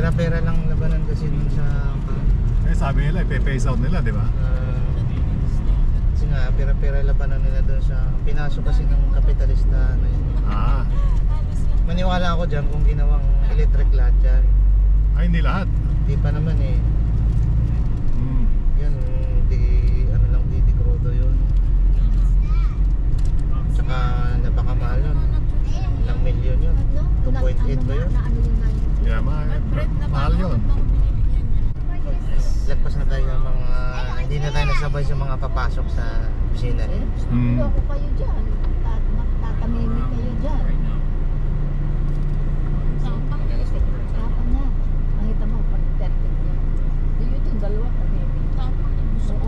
Pera-pera lang labanan kasi dun sa Eh sabi nila, ipe-phase out nila, di ba? kasi nga, pera-pera labanan nila dun sa pinasok kasi ng kapitalista ano yun. Ah, Maniwala ako dyan kung ginawang electric lahat dyan. ay hindi lahat. Di pa naman eh. Hmm. Yun, ano lang, di krudo yun. Tsaka napakamahal yun. Ilang milyon yun. 2.8 ba yun? Yeah, mahal yun. Lagpas na tayo ng mga, hindi na tayo nasabay sa mga papasok sa opisina eh. Ako kayo dyan. Tatamimi kayo dyan. Tapang na. Makita mo, pag-detect niya. Di yun yung dalawa tamimi. Tapang na. Gusto ko.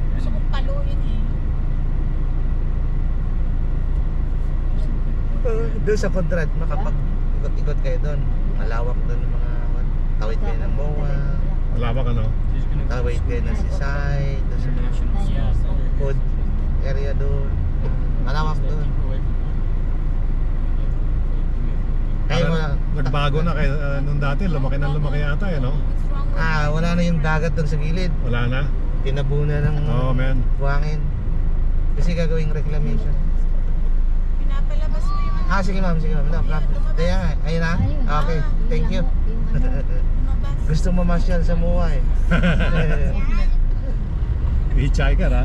Gusto kong paluin eh. Doon sa contract, makapag ikot-ikot kayo doon. Malawak doon yung mga tawid kayo ng MOA, Malawak ano? tawid kayo ng seaside, doon sa mga food area doon. Malawak doon. Kayo wala, Nagbago na kay nung dati, lumaki na lumaki yata eh, no? wala na yung dagat doon sa gilid. Wala na? Tinabunan ng Oh, man. buhangin. Kasi gagawing reclamation. Pinapalabas mo yung Sige ma'am, sige ma'am. No problem. Ayun na? Okay, thank you. lumabas. Gusto mamasyal sa MOA eh. Hitchhiker ha?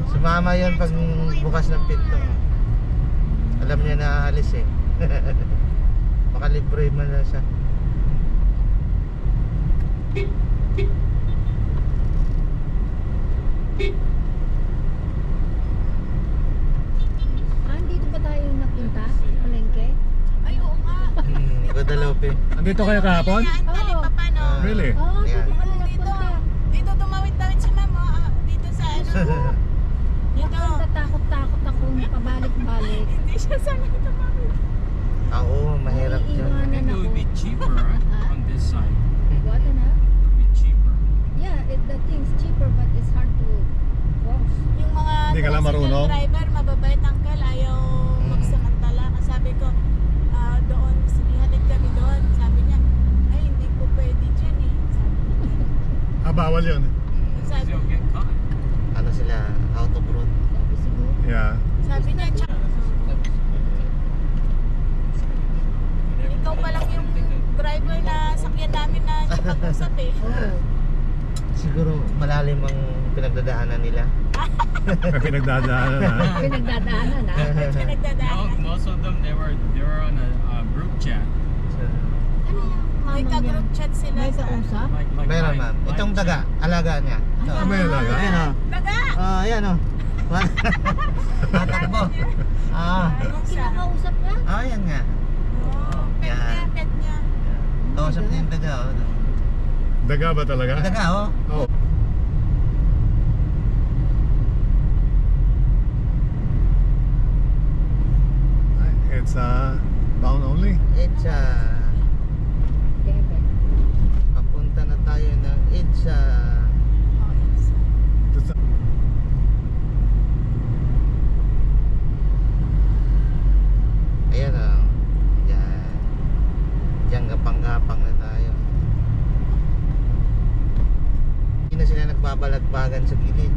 Sumama yun pag bukas ng pinto. Alam niya na aalis eh. Makalibre man na siya. Dito ba tayo napunta? Palengke? Ay, oo nga. Guadalupe. Andito kayo kahapon? Dali pa pa, no? Really? Oo, Yeah. dito kami Dito, napunta. dito tumawid-tawid si mama. Dito sa ano. Dito. Takot-takot ako pabalik-balik. Hindi siya sanay tumawid. Oo, mahirap Ay, yun. iwanan I think it would ako. be cheaper on this side. What na? It would be cheaper. Yeah, the thing's cheaper but it's hard to cross. Yung mga Hindi ka lang marunong? driver, mababait angkal, ayaw magsamantala. Kasi sabi ko, doon, ihatid kami doon. Sabi niya, ay, hindi po pwede dyan eh. Sabi niya. Bawal yun. Sabi, You'll get caught. Ano sila, out of road. Sabi siguro. Yeah. sabi niya, tsaka, ikaw pa lang yung driver na sakyan namin na nakapag-usap eh. Oh. Siguro malalim ang pinagdadaanan nila. May pinagdadaanan ha? Pinagdadaanan ah. No, Pinagdadaanan. most of them they were on a group chat. Ano yung May mama niya? ka-group chat sila May sa... kausap? Like Meron live- ma'am. live Itong chat. daga, alaga niya. Ito. May alaga? Ayan o. Daga! Ayan o. Tatakbo. Yung kinakausap niya? Ayan nga. Oh, pet Yan. niya, pet niya. Kausap niya yung daga o. Daga ba talaga? Daga o. Oo. It's bound only. EDSA. Bebe. Papunta na tayo ng EDSA. Oh, yes. Ito sa... Ayan o. Yan. Diyan gapang-gapang na tayo. Hindi na sila nagbabalagbagan sa gilid.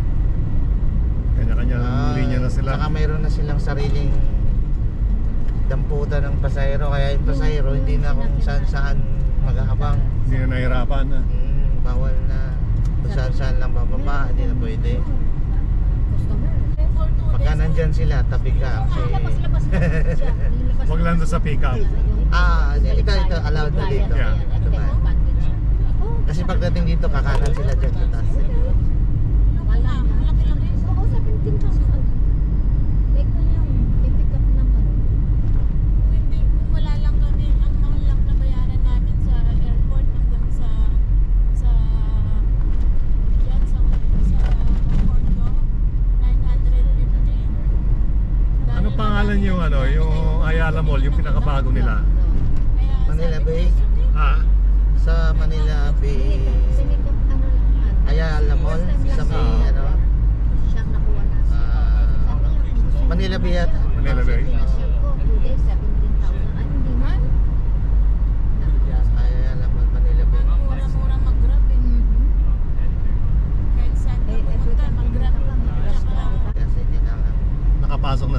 Kanya-kanyang linya na sila. Saka mayroon na silang sariling damputan ng pasahero. Kaya yung pasahero hindi na kung saan-saan maghahabang. Hindi na nahirapan na. Bawal na. Kung saan-saan lang bababa, hindi na pwede. Customer. For 2 Pagka days. nandyan sila, tabi ka. Labas siya. Lilabas Huwag lang doon sa pick-up. Ito allowed na dito. Yeah. Ito ba? Kasi pagdating dito, kakanan sila dyan sa taas. Wala na. Laki-laki. Oo, 17,000. Like na yung i-pick up naman. Kung hindi, kung wala lang kami, ang mahal lang na bayaran namin sa airport hanggang sa yan, sa condo, 950. Ano pangalan yung yung Ayala Mall, yung pinakabago nila? Kaya Manila sabi ko, Bay? "Sige." Ha? Sa Manila Bay, Pick up ano lang. Ayala Mall, sa may Siyang nakuha na. Manila Bay at Manila Bay? Siya ko, 2 days, 17,000. Ay, hindi na.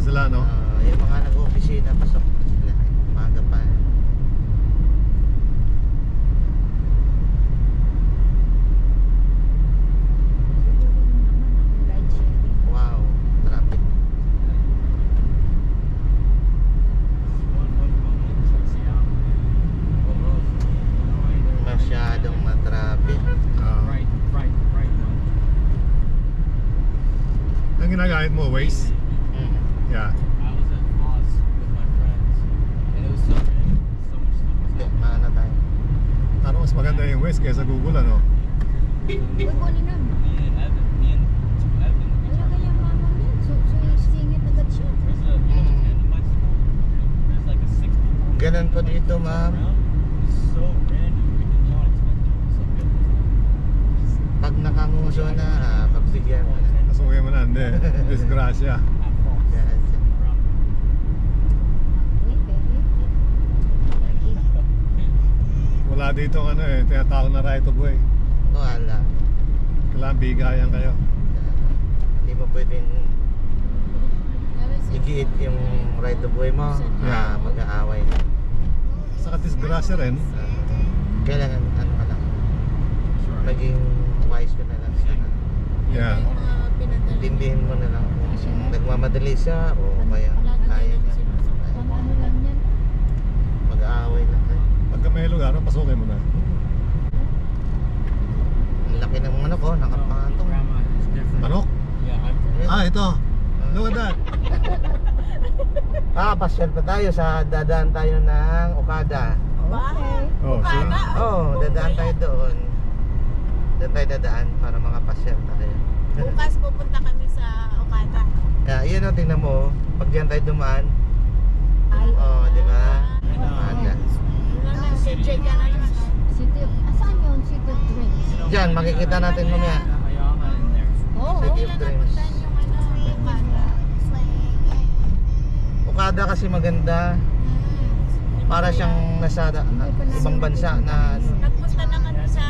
sila, no? Yung mga nag-opisina, pasok na sila. Umaga pa. Siguro naman ang ride sharing. Wow, traffic. Masyadong matraffic. Right one. Ang ginagamit mo, Waze? Yeah. I was at Moss with my friends, and it was so raining, so much stuff was Hindi, happening. maano tayo. Ano mas maganda yung Waze kaysa Google, ano? Uy, kunin na. Me and Evan, we Wala talked. kaya mama niyan. So, singit agad siya. There's a tandem bicycle. There's like a 6 people. Ganun po dito, ma'am. It's so random. We did not expect it. So good. Pag nakanguso na, pagbigyan mo na. Kasuwi mo na, hindi. Disgrasya. At falls. Yes. Around. Okay, very. Wala dito ano eh, tinatawag na right of way. Wala. Kailangan bigayan kayo. Hindi mo pwedeng igiit yung right of way mo. Yeah. Mag-aaway na. Saka disgrasya rin. Kailangan, ano ka lang, maging wise ka na lang sa Yeah. Yung mga pinadala. Tindihin mo na lang kung nagmamadali siya o kaya kaya niya. Pang ano lang yan. Mag-aaway lang kayo. Pagka may lugar, pasukin mo na. Ang laki ng manok ko, nakapatong. Grandma is different. Manok? Yeah, I'm from. Ah, ito. Look at that. Pasyal pa tayo sa dadaan tayo ng Okada. Okay. Oh, see? Dadaan tayo doon. Doon tayo dadaan para makapasyal tayo. Bukas pupunta kami sa Okada. Yun o, tingnan mo. Pag diyan tayo dumaan, Ay, di ba? I Okada. Wala na, KJ ka na naman. City of, asan yun? City of Dreams. Diyan, makikita natin mamaya. Ayala in there. Oo. City Hindi of na Dreams. napuntahan yung Okada. Okada kasi maganda. Para siyang nasa ibang bansa na Nagpunta na kami sa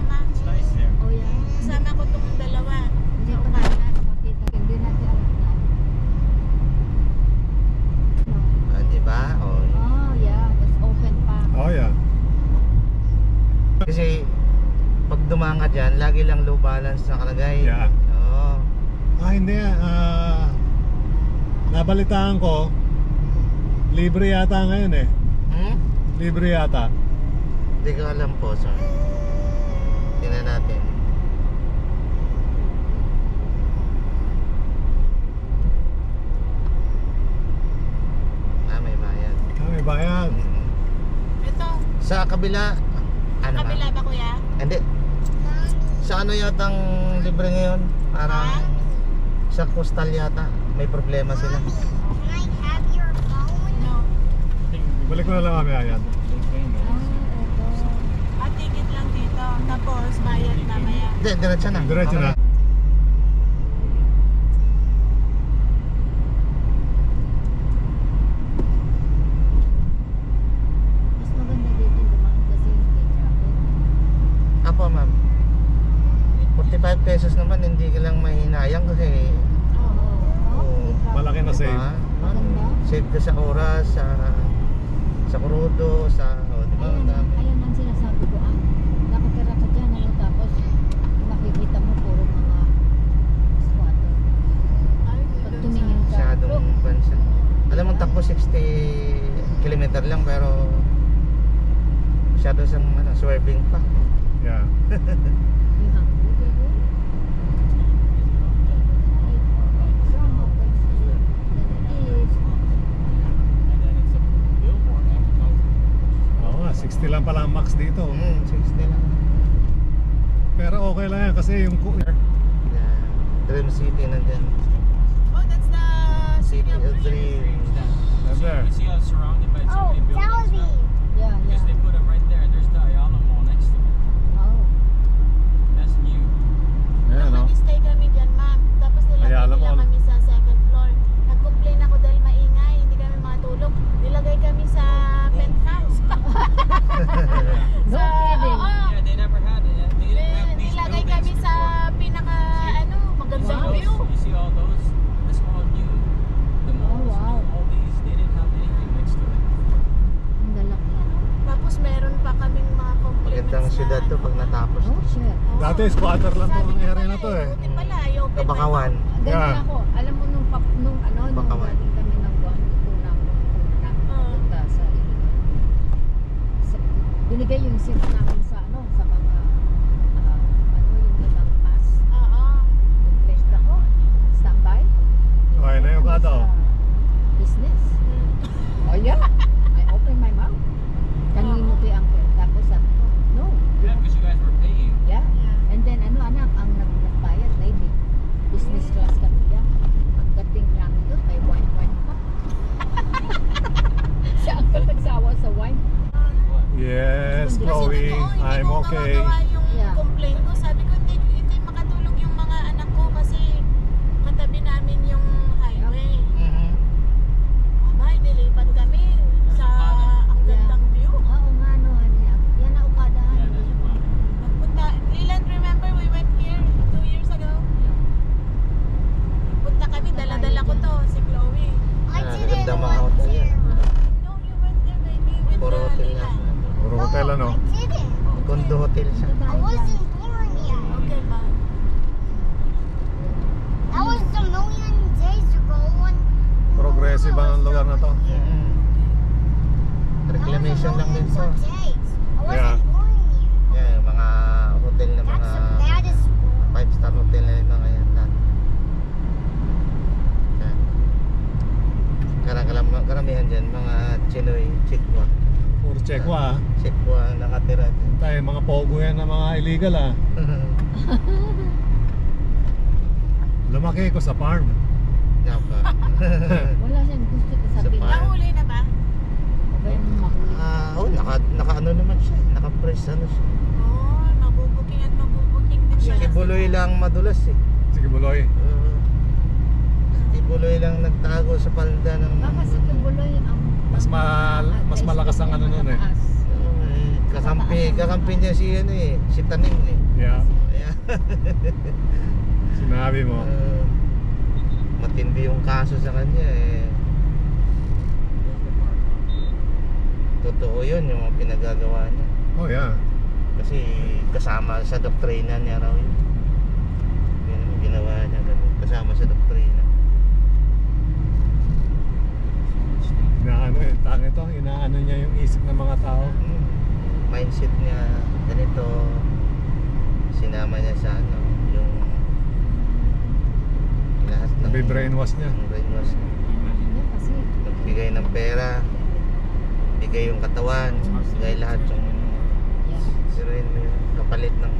ma. It's nice there. Oh, yeah. Kasama ko itong dalawa. Hindi pa natin makita. Hindi natin alam na. No. di ba? Oh. Oh, yeah. Tapos open pa. Oh, yeah. Kasi pag dumanga diyan, lagi lang low balance nakalagay. Yeah. Oo. Hindi. Nabalitaan ko, libre yata ngayon eh. Libre yata. Hindi ko alam po, sir. Tingnan natin. May bayad. Ah, may bayad. Ito, Sa kabila, ano ba? kabila ba kuya? Hindi. Sa ano yatang libre ngayon? Parang sa coastal yata. May problema sila. No. Balik ko na lang mamaya yan. At ticket lang dito. Tapos bayad mamaya. Hindi, diretso na. Diretso na. Mas maganda dito dumaan kasi hindi traffic. Apo, ma'am. 45 pesos naman, hindi ka lang mahinayang kasi Oo. Malaki na save. diba? Maganda. Save ka sa oras, sa krudo, diba? Ayun ang sinasabi ko. Nakatira ka dyan. Ano, tapos makikita mo puro mga squatter. Pag tumingin ka. Masyadong bansa. Alam mo, takbo 60 kilometer lang pero masyado siyang swerving pa. Yeah. And then it's a billboard advertising. Oo nga, 60 lang pala ang max dito. 60 lang. Pero okay lang yan kasi yung Yeah. Dream City nandyan. Oh, that's the City of Dreams. There. You see how it's surrounded by so many buildings now? Yeah, Because they yeah. put it right there. There's the Ayala Mall next to it. Oh. That's new. Ayan, no? Nag-stay kami dyan, ma'am. Tapos Ayala nilagay nila Mall. kami sa second floor. Nag-complain ako dahil maingay, hindi kami makatulog. Nilagay kami sa penthouse. No kidding. Oo. Yeah, they never had it. They didn't have these Nilagay buildings kami sa before. pinaka, You magandang see view. those? You see all those? That's all new. The mall. Dati squatter lang tong area na to eh. Buti pala, i-open Kabakawan. Ganyan Yeah. ako. Alam mo nung nung Bakawan. galing kami ng Guam, una punta sa binigay yung seat namin sa sa mga yung ibang pass. Oo. Nag-place ako. Standby. Okay na yung kataw. Sa business. Oh yeah. I opened my mouth. Kanino kay uncle. Tapos sabi ko, no. Yeah, because you guys were paying. Yeah. And then anak, ang nagbayad, lady. Business class kami yan. Pagdating namin doon, may wine pa. Si uncle nagsawa sa wine. Yes, Chloe, I'm okay. Hindi ko magagawa yung Yeah. complaint ko. Sabi ko, hindi makatulog yung mga anak ko kasi katabi namin yung highway. Mhm. Aba, nilipat kami sa ang gandang view. Oo nga, no, niya. Yan na ukadahan. Yeah, that's your plan. Nagpunta, Leland, remember we went here 2 years ago? Nagpunta kami, dala-dala ko to, si Chloe. Maganda mga hotel yan. No, you went there maybe with Puro hotel yan. Leland. Puro hotel ano? Condo hotel siya. I wasn't born yet. Okay ba? That was a million days ago when Progressive ang lugar na to. Mhm. Reclamation lang din to. I wasn't Yeah. born yet. Yan, yung mga hotel na That's mga the baddest one. 5-star hotel na yung mga yan lahat. Yan. Karamihan dyan, mga Chinoy, Chikwa. Puro Chekwa ah. Chikwa ang nakatira dyan. Tayo, mga pogo yan na mga illegal ah. Lumaki ko sa farm. Yan pa. Wala siyang gusto ko sabihin. Sa Nahuli na ba? Okay, mahuli. Oh, naka ano naman siya. Naka-press ano siya. Oh, mabubuking at mabubuking din Si pala. Kibuloy lang madulas eh. Sige, Buloy. Si Kibuloy lang nagtago sa palda ng... Baka si Kibuloy ang Mas malakas ang ano nun eh. mataas. Kakampi niya si ano eh, si Taning eh. Yeah, Kaya sinabi mo. matindi yung kaso sa kanya eh. Totoo yun yung mga pinagagawa niya. Oh yeah. Kasi kasama sa doktrina niya raw yun. Yun ang ginawa niya ganun. Kasama sa doktrina. Inaano eh, tangin ito, inaano niya yung isip ng mga tao. Mindset niya ganito. Sinama niya sa ano, yung lahat ng Nabibrainwash niya. brainwash niya. Yeah, kasi Nagbigay ng pera, bigay yung katawan, bigay lahat yung siruin mo yung kapalit ng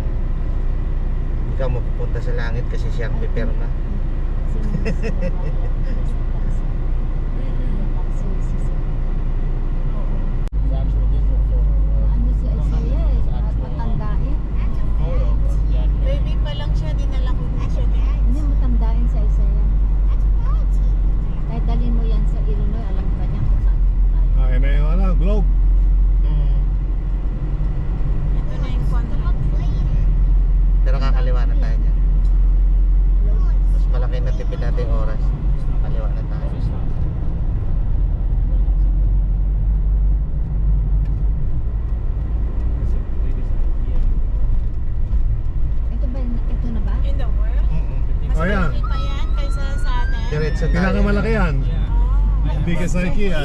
ikaw mapupunta sa langit kasi siya ang pipirma. It's actual digital photo. ano si Isaiah eh, matandain. Photo, but yeah, Baby pa lang siya, dinala ko na siya din. Hindi matandain si Isaiah. That's quality. Kahit dalhin mo yan sa Illinois, alam ka niya kung saan tayo. Ah, yun na yung ano, globe. Ito na yung contract. Pero kakaliwa na tayo dyan. Mas malaki na tipid natin yung oras. Kaliwa na tayo. Ito ba, ito na ba? In the world? Mas Oh, yeah. malaki pa yan kaysa sa atin. Diretso tayo. Pinakamalaki yan. Oh. Biggest sa IKEA.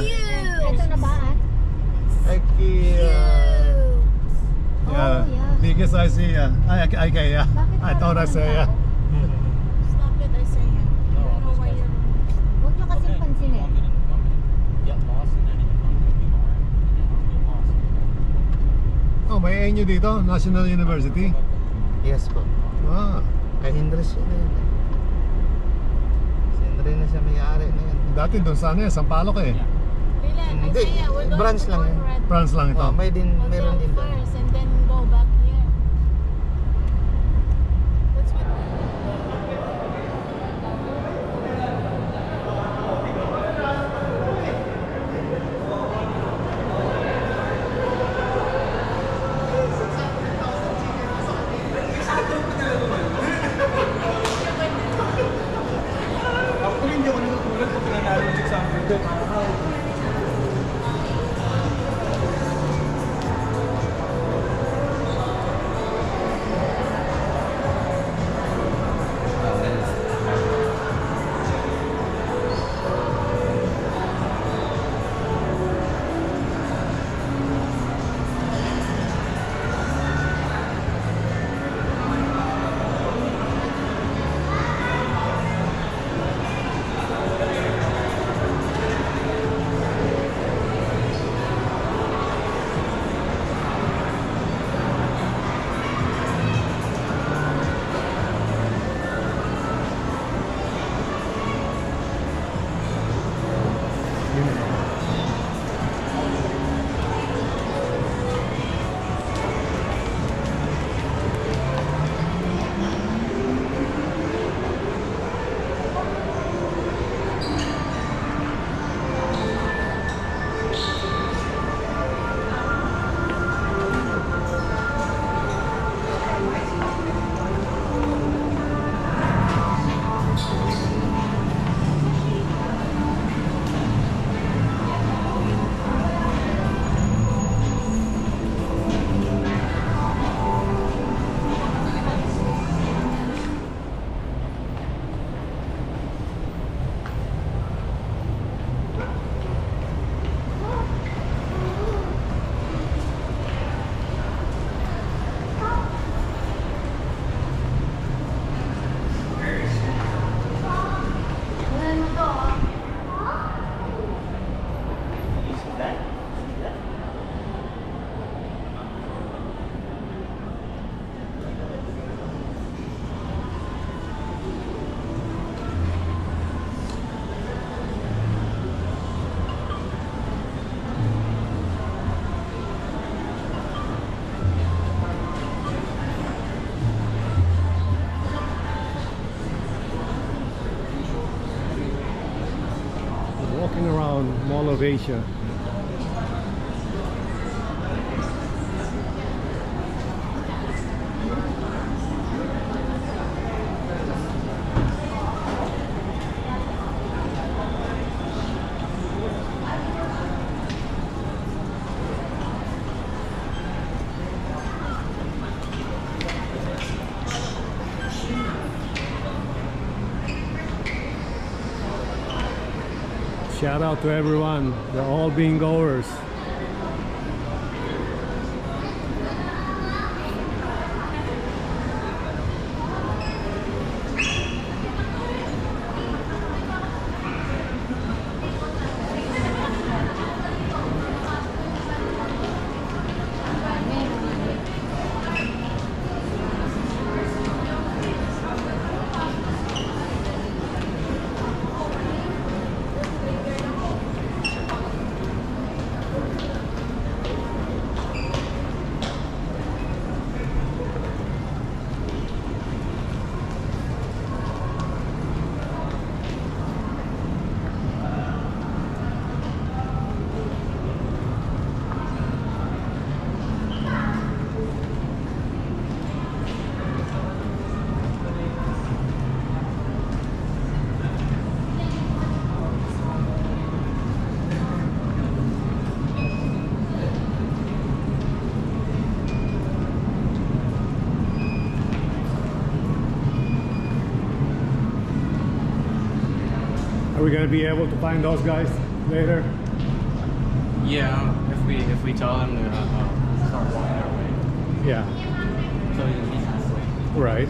Ito na ba? IKEA. Yeah. yeah. Biggest IKEA. Ay, IKEA. Bakit I thought I parang said yeah. tao? Stop it, Isaiah. I don't know why you're... Huwag nyo kasi pansinin. I'm gonna get lost and then I'm gonna be alright. Yeah, I'll get lost. Oh, may NU dito, National University. Yes po. Ah, Kay Hendrix yun na yun. Si Hendrix na siya may-ari na yun. dati doon sana eh, Sampaloc eh. Yeah. Leland, Hindi, Isaiah, we're going branch to lang go yun. red. France lang ito. Oh, meron din doon. first and then go back here. That's what... walking around Mall of Asia. Shout out to everyone. They're all being goers. Are we gonna be able to find those guys later? Yeah, if we tell them to start walking our way. Yeah. So he's halfway. Right.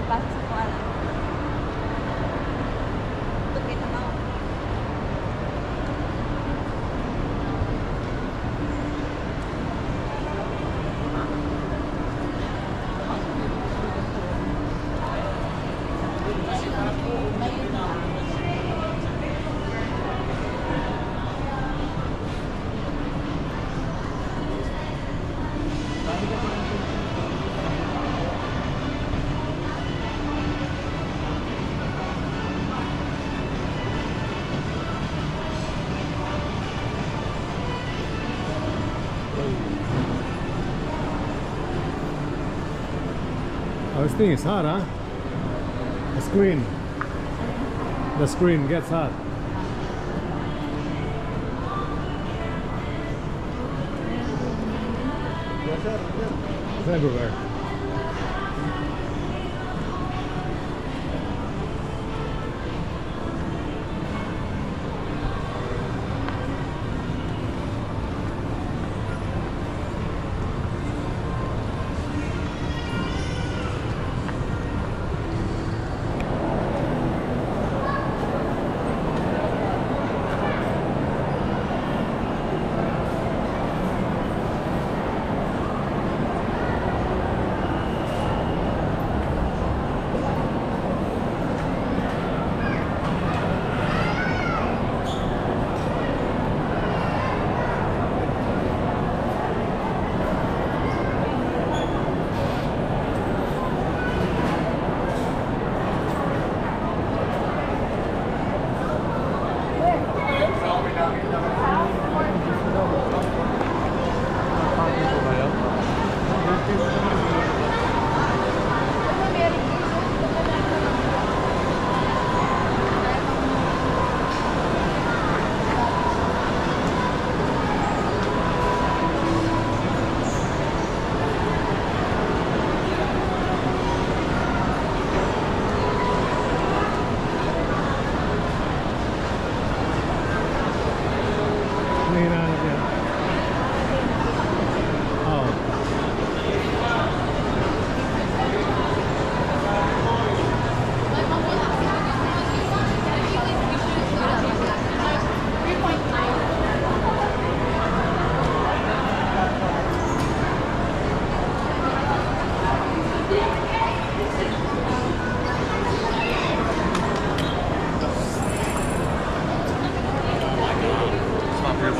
Pasok sa kuala. Tukay na ba? Oh, this thing is hot, huh? The screen. The screen gets hot. It's everywhere.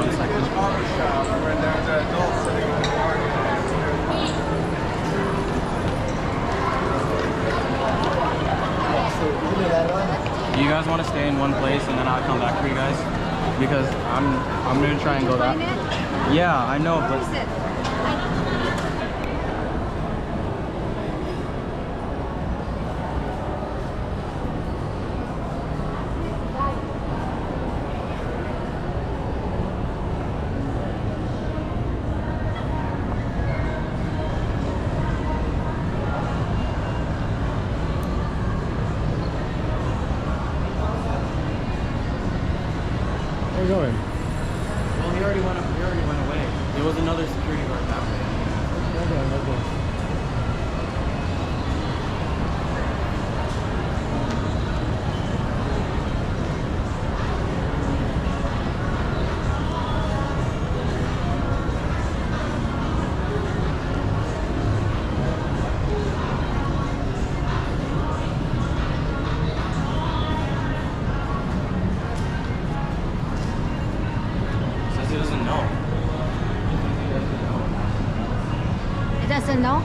1 second. Do you guys want to stay in one place and then I'll come back for you guys? Because I'm gonna try and go that. Yeah, I know, but Where are you going? well, he already went away. There was another security guard that way. Okay. Says he doesn't know. It doesn't know?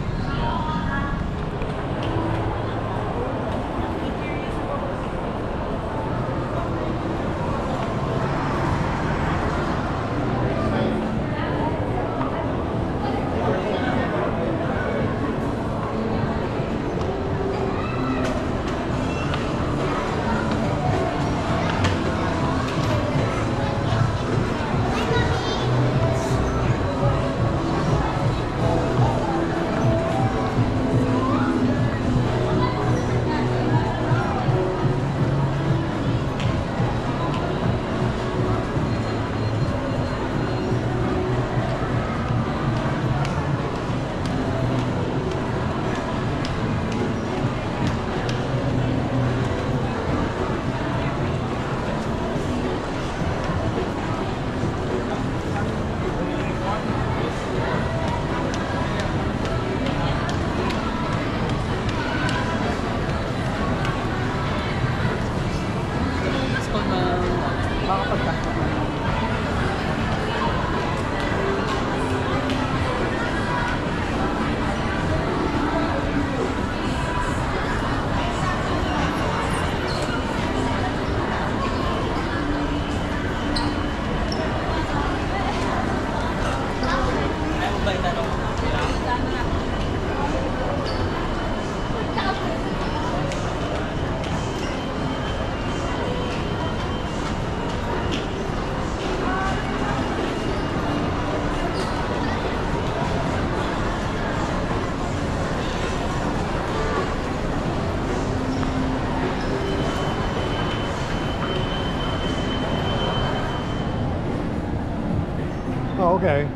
Oh, okay.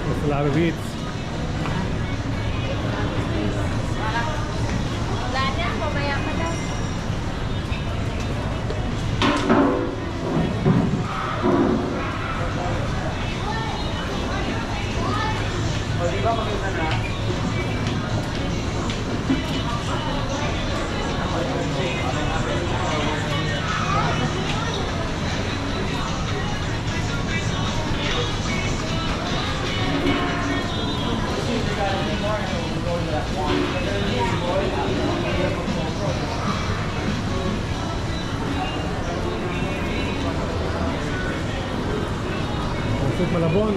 There's a lot of eats. Pusod Malabon.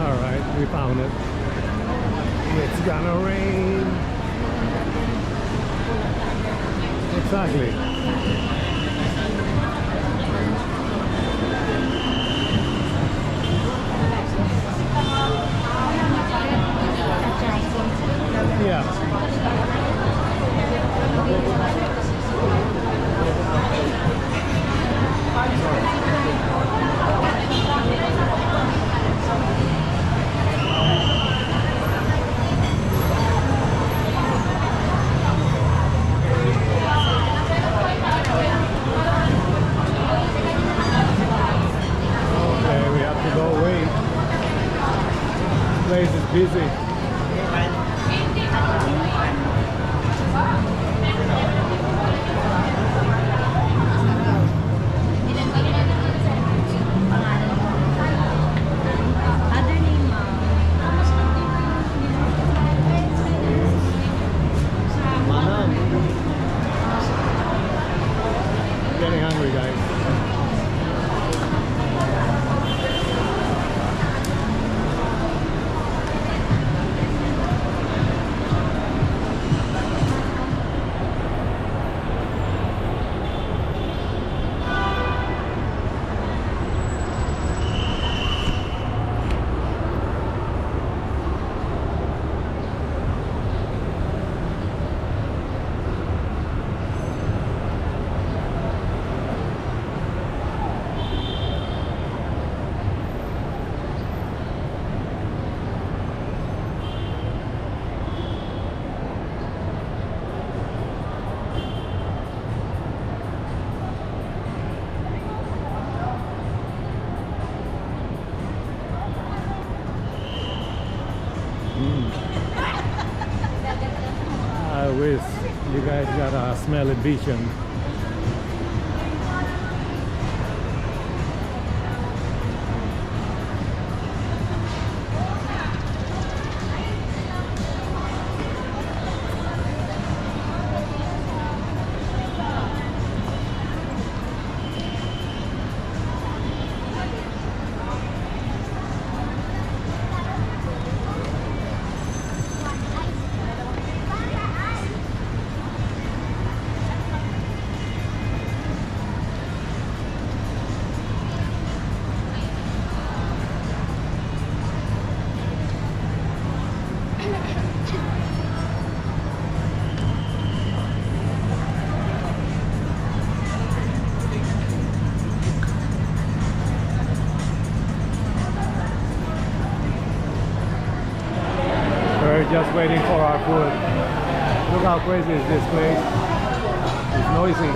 Alright, we found it. It's gonna rain. Exactly. Yeah. Okay, we have to go away. This place is busy. Other name, Getting hungry, guys. I wish you guys got a smelling vision. We're just waiting for our food. Look how crazy is this place. It's noisy.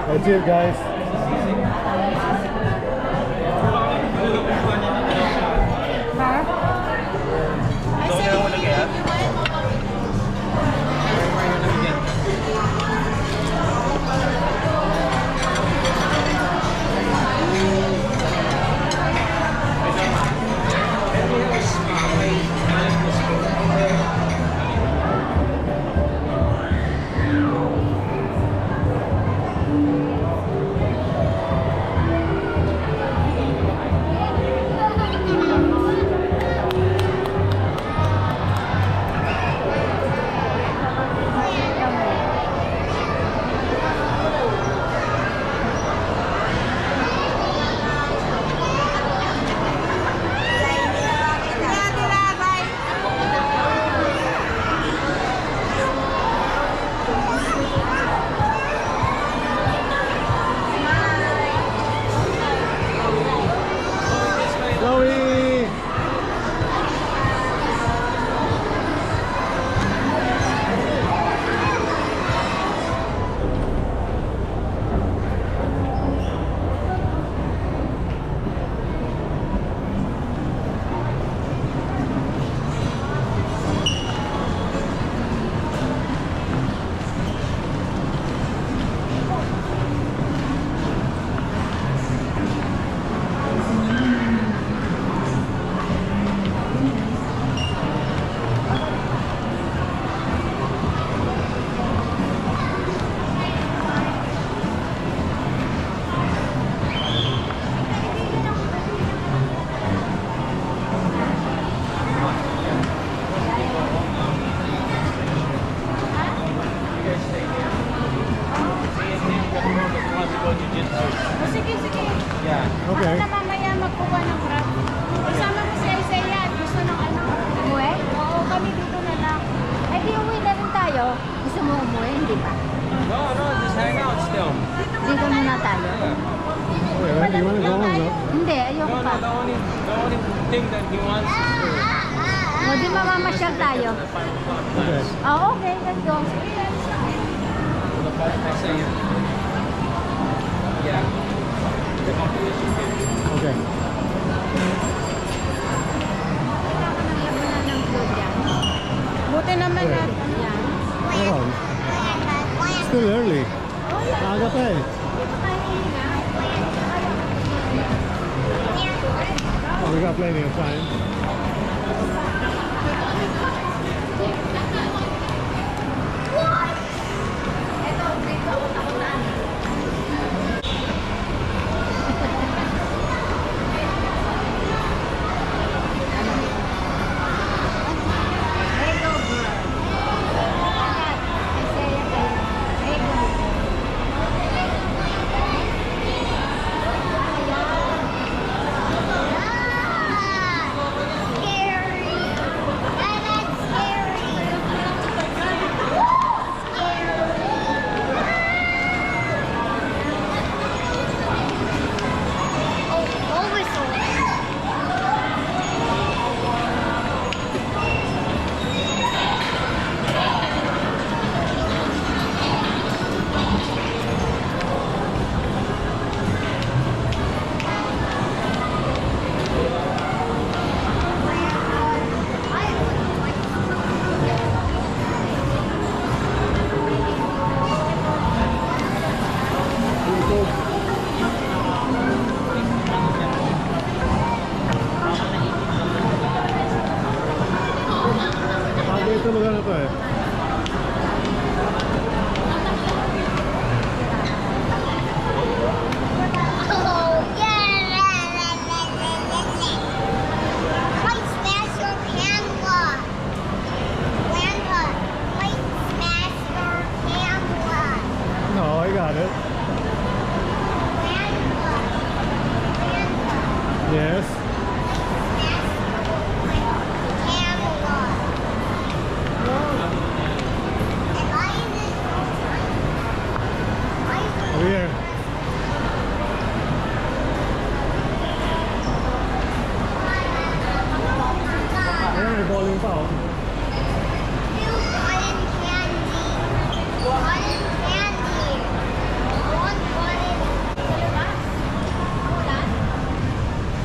That's it, guys. Yeah. Okay. Baka mamaya magkuha ng grab. Kasama mo si Isaiah at gusto ng ano. Umuwi? Oo, kami dito na lang. Eh di uwi na rin tayo. Gusto mo umuwi, hindi ba? No, just hang out still. Dito muna tayo. Wait, man, you want to go home, no? Hindi, ayoko pa. The only thing that he wants is O di mamamasyal tayo. Okay. Oh, okay, let's go. yeah. Okay. Labanan ng flood yan. Buti naman Yeah. natin. Yan. Hold on. Still early. Maaga pa eh. Oh, we got plenty of time. Hey, go, girl. Isaiah kayo. Hey, go. Scary. That's scary. Oh, whistle. Maaga ito lugar na to eh. Oh, yeah. Might smash your camera. Grandpa, might smash your camera. No, I got it. Grandpa. Yes. Smash my camera. And Over here. Ayan, may bowling pa oh. Cotton candy. Cotton candy. One cotton.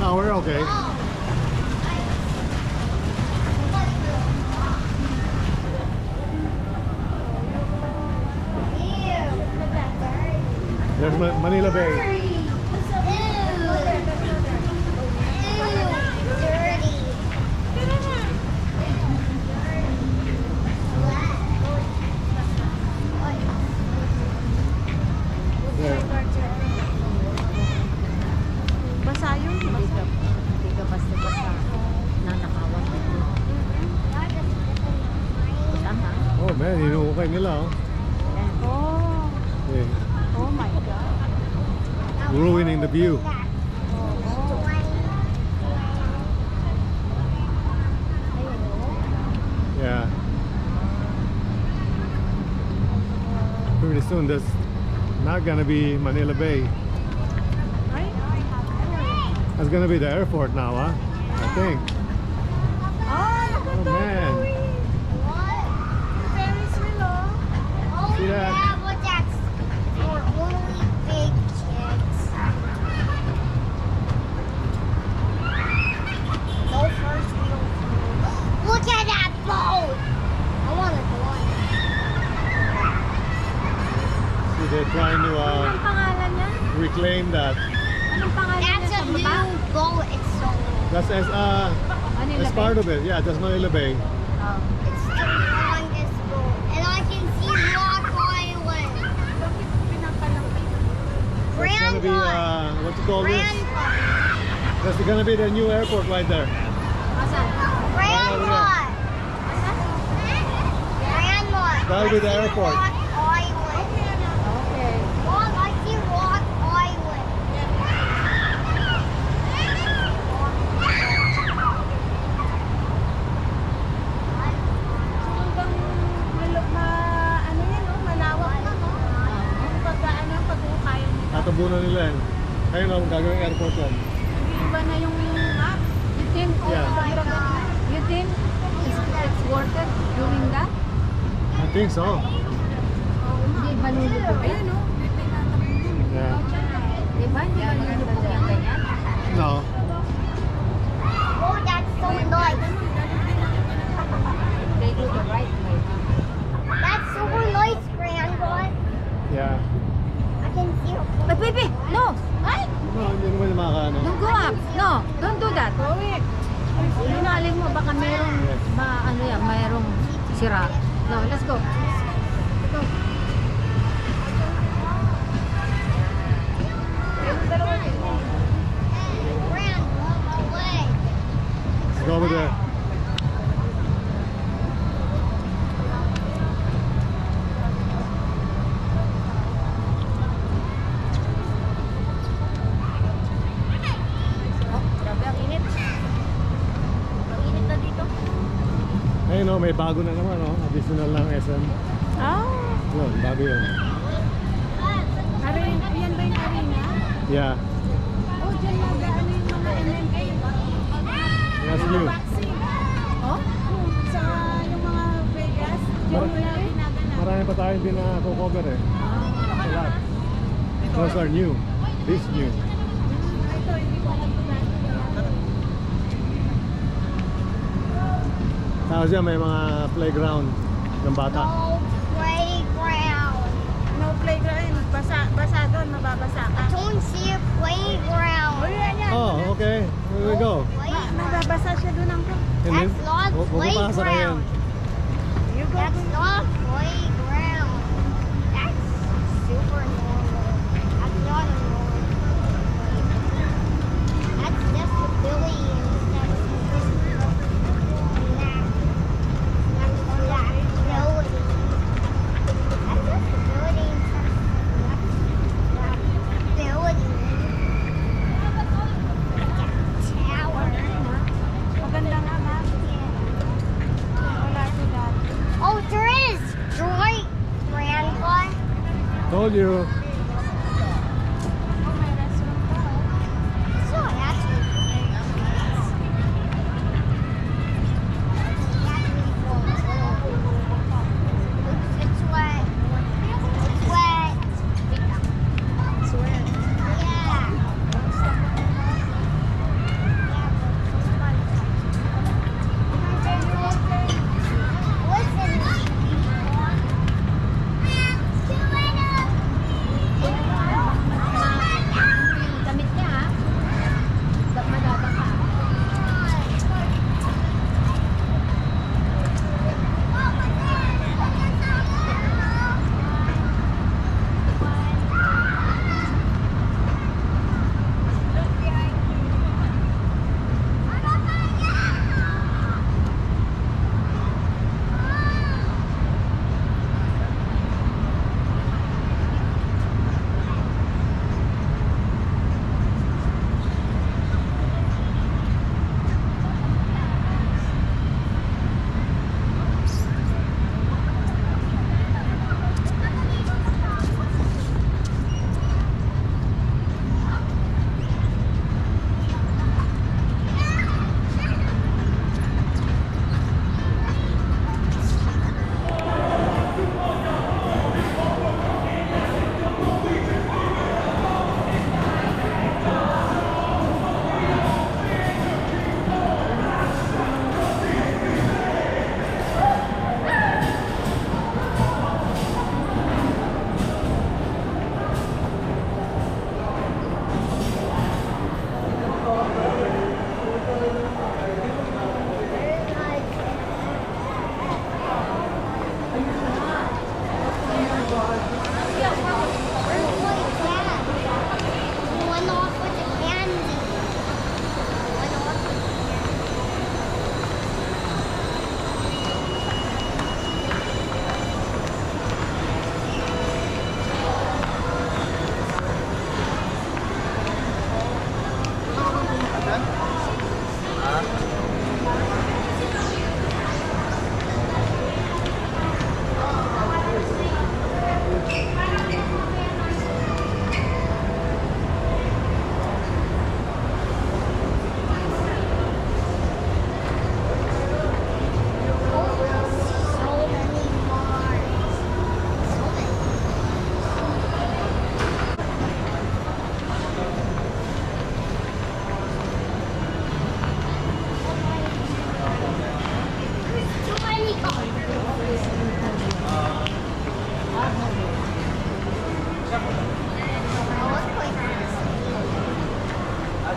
No, we're okay. There's Manila Bay. Dirty. Yeah. Basa yun. Hindi ka basta-basta nanakawan dito. Tama. Oh man, hinuhukay nila oh. Oh. Yeah. Oh my God. Ruining the view. Yeah. Pretty soon there's not gonna be Manila Bay. Ay? That's gonna be the airport now, huh? I think. Oh, Oh man. Ferris wheel, oh. See that? Yeah, but that's for only big kids. No first wheel. Look at that boat. I want to go on it. See, they're trying to Anong pangalan niya? reclaim that. Anong pangalan That's niya a sa baba? new boat. It's so That's Manila as Bay. part of it. Yeah, that's Manila Bay. Oh. It's the longest boat. And I can see Rock Island. That's gonna be Grandpa. what you call this? Grandpa. That's gonna be the new airport right there. Grandpa. Grandma. That'll be the I see airport. Rock Island. Okay. Mom, I see Rock Island. yan. Iba na yung app. You think, Yeah. you think it's worth it doing that? I think so. Hindi ba nulubog? Ayun o, may tinatakbo din. Yeah. Di ba? Hindi ba nulubog yung ganyan? No. Oh, that's so nice. They do the right way. That's super nice, Grandpa. Yeah. I can see her. Ay, baby! No! Ay! No, hindi naman yung makakaano. Don't go up! No! Don't do that! Linalin mo, baka merong, ano yan, merong sira. No, let's go. Let's go. Grandpa, away. Let's go over there. Oh, grabe ang init. Ang init na dito. Ayun no, may bago na naman no. Additional ng SM. Ah, Yun, bago yun. arena. Yan ba yung arena? Yeah. Oh, dyan nagdaan yung mga MMA. That's new. Boxing. Oh? Sa yung mga Vegas. Diyan wala ginaganap. Marami pa tayo hindi na cover eh. A lot. Those are new. This new. Ito, hindi ko alam kung Tapos yan, may mga playground ng bata. No playground. no playground. Basa doon, mababasa ka. Don't see a playground. Yan, yan. Oh, okay. Here we go. Mababasa siya doon ang And then, That's not huwag papasa na yan. playground. That's not playground. That's super normal. That's not a normal playground. That's just a billion. That's just that. That's that building. That's just a building. That's that building. Tower. maganda nga, ma. Wala sila. Oh, there is! Joy, Grandpa. Told you. Oh, may restaurant pa. It's not actually It's wet. It's wet. Swear. Yeah. Listen.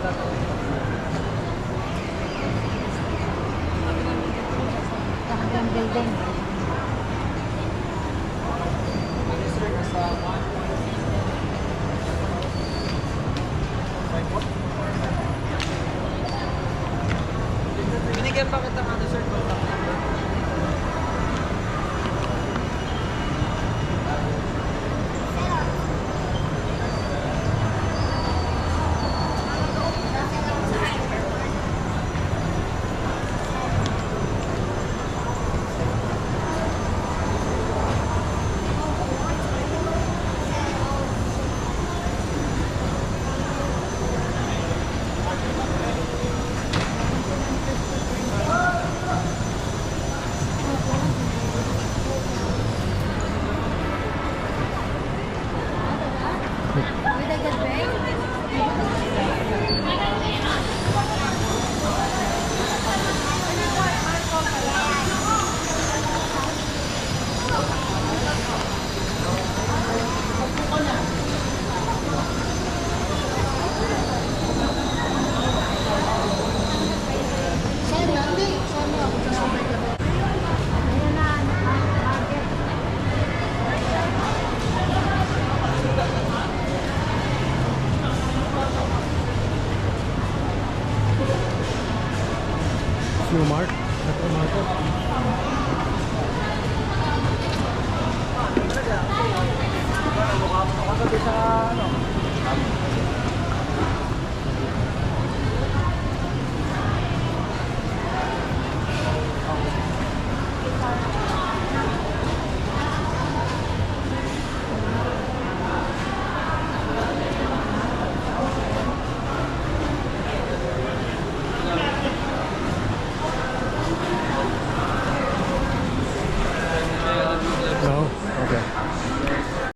Hanggang building. Binigyan pa kita ng ano, sir, contact number. Few mark. Ito market. Mukha mo kagabi sa ano.